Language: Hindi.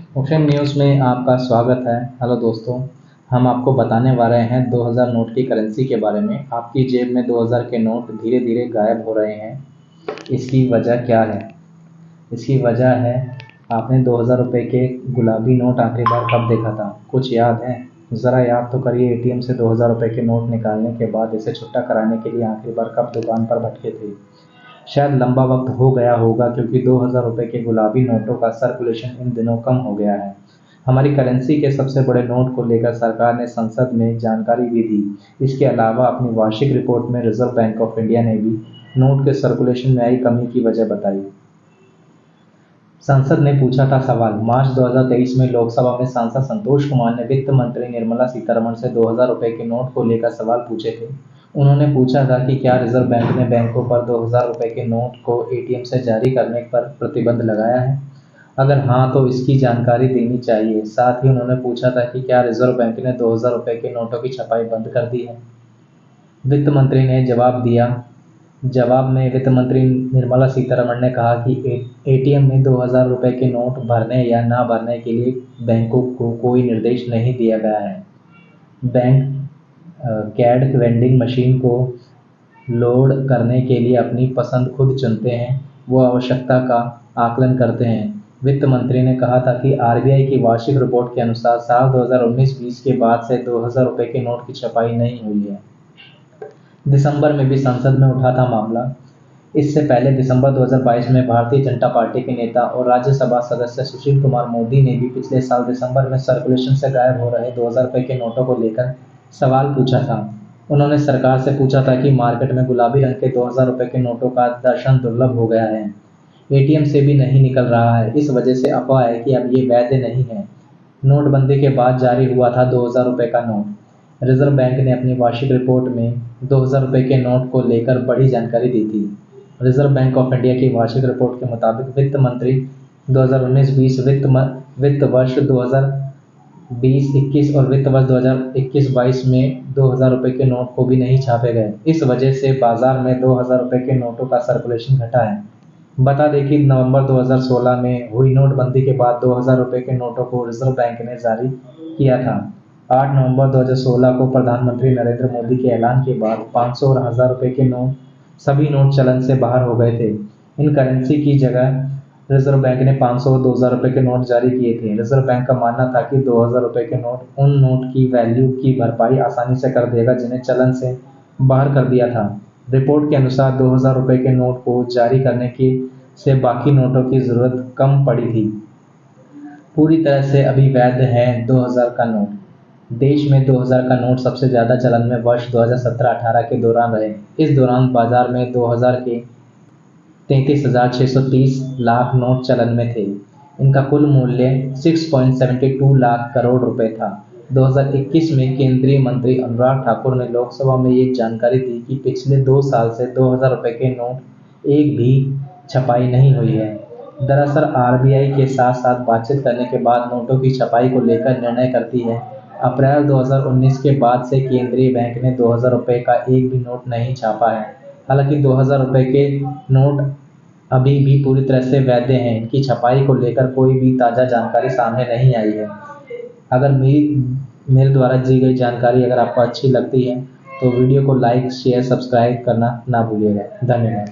ओशन न्यूज़ में आपका स्वागत है। हेलो दोस्तों, हम आपको बताने वाले हैं 2000 नोट की करेंसी के बारे में। आपकी जेब में 2000 के नोट धीरे धीरे गायब हो रहे हैं। इसकी वजह क्या है? इसकी वजह है, आपने 2000 रुपये के गुलाबी नोट आखिरी बार कब देखा था? कुछ याद है? ज़रा याद तो करिए। एटीएम से 2000 रुपये के नोट निकालने के बाद इसे छुट्टा कराने के लिए आखिरी बार कब दुकान पर भटके थे? शायद लंबा वक्त हो गया होगा, क्योंकि 2000 रुपये के गुलाबी नोटों का सर्कुलेशन इन दिनों कम हो गया है। हमारी करेंसी के सबसे बड़े नोट को लेकर सरकार ने संसद में जानकारी भी दी। इसके अलावा अपनी वार्षिक रिपोर्ट में रिजर्व बैंक ऑफ इंडिया ने भी नोट के सर्कुलेशन में आई कमी की वजह बताई। संसद ने पूछा था सवाल। मार्च 2023 में लोकसभा में सांसद संतोष कुमार ने वित्त मंत्री निर्मला सीतारमण से 2000 रुपये के नोट को लेकर सवाल पूछे थे। उन्होंने पूछा था कि क्या रिजर्व बैंक ने बैंकों पर 2000 रुपये के नोट को एटीएम से जारी करने पर प्रतिबंध लगाया है। अगर हाँ, तो इसकी जानकारी देनी चाहिए। साथ ही उन्होंने पूछा था कि क्या रिजर्व बैंक ने 2000 रुपये के नोटों की छपाई बंद कर दी है। वित्त मंत्री ने जवाब दिया। जवाब में वित्त मंत्री निर्मला सीतारमण ने कहा कि एटीएम में 2000 रुपये के नोट भरने या ना भरने के लिए बैंकों को कोई निर्देश नहीं दिया गया है। बैंक कैड वेंडिंग मशीन को लोड करने के लिए अपनी पसंद खुद चुनते हैं। वो आवश्यकता का आकलन करते हैं। वित्त मंत्री ने कहा था कि आरबीआई की वार्षिक रिपोर्ट के अनुसार साल 2019-20 के बाद से 2000 रुपये के नोट की छपाई नहीं हुई है। दिसंबर में भी संसद में उठा था मामला। इससे पहले दिसंबर 2022 में भारतीय जनता पार्टी के नेता और राज्यसभा सदस्य सुशील कुमार मोदी ने भी पिछले साल दिसंबर में सर्कुलेशन से गायब हो रहे 2000 रुपये के नोटों को लेकर सवाल पूछा था। उन्होंने सरकार से पूछा था कि मार्केट में गुलाबी रंग के 2000 रुपये के नोटों का दर्शन दुर्लभ हो गया है। एटीएम से भी नहीं निकल रहा है। इस वजह से अफवाह है कि अब ये वैध नहीं है। नोटबंदी के बाद जारी हुआ था 2000 रुपये का नोट। रिजर्व बैंक ने अपनी वार्षिक रिपोर्ट में 2000 रुपये के नोट को लेकर बड़ी जानकारी दी थी। रिजर्व बैंक ऑफ इंडिया की वार्षिक रिपोर्ट के मुताबिक वित्त मंत्री 2019-20 वित्त वर्ष 2020-21 और वित्त वर्ष 2021-22 में 2000 रुपये के नोट को भी नहीं छापे गए। इस वजह से बाजार में 2000 रुपये के नोटों का सर्कुलेशन घटा है। बता दें कि नवंबर 2016 में हुई नोटबंदी के बाद 2000 रुपये के नोटों को रिजर्व बैंक ने जारी किया था। 8 नवंबर 2016 को प्रधानमंत्री नरेंद्र मोदी के ऐलान के बाद 500 और 1000 रुपये के नोट सभी नोट चलन से बाहर हो गए थे। इन करेंसी की जगह रिजर्व बैंक ने 500 और 2000 रुपये के नोट जारी किए थे। रिजर्व बैंक का मानना था कि 2000 रुपये के नोट उन नोट की वैल्यू की भरपाई आसानी से कर देगा जिन्हें चलन से बाहर कर दिया था। रिपोर्ट के अनुसार 2000 रुपये के नोट को जारी करने की से बाकी नोटों की ज़रूरत कम पड़ी थी। पूरी तरह से अभी वैध है 2000 का नोट। देश में 2000 का नोट सबसे ज़्यादा चलन में वर्ष 2017-18 के दौरान रहे। इस दौरान बाजार में 2000 के 33,630 लाख नोट चलन में थे। इनका कुल मूल्य 6.72 लाख करोड़ रुपए था। 2021 में केंद्रीय मंत्री अनुराग ठाकुर ने लोकसभा में ये जानकारी दी कि पिछले 2 साल से 2000 रुपये के नोट एक भी छपाई नहीं हुई है। दरअसल आरबीआई के साथ साथ बातचीत करने के बाद नोटों की छपाई को लेकर निर्णय करती है। अप्रैल 2019 के बाद से केंद्रीय बैंक ने 2000 रुपये का एक भी नोट नहीं छापा है। हालांकि 2000 रुपये के नोट अभी भी पूरी तरह से वैध हैं। इनकी छपाई को लेकर कोई भी ताज़ा जानकारी सामने नहीं आई है। अगर मेरे द्वारा दी गई जानकारी अगर आपको अच्छी लगती है तो वीडियो को लाइक, शेयर, सब्सक्राइब करना ना भूलिएगा। धन्यवाद।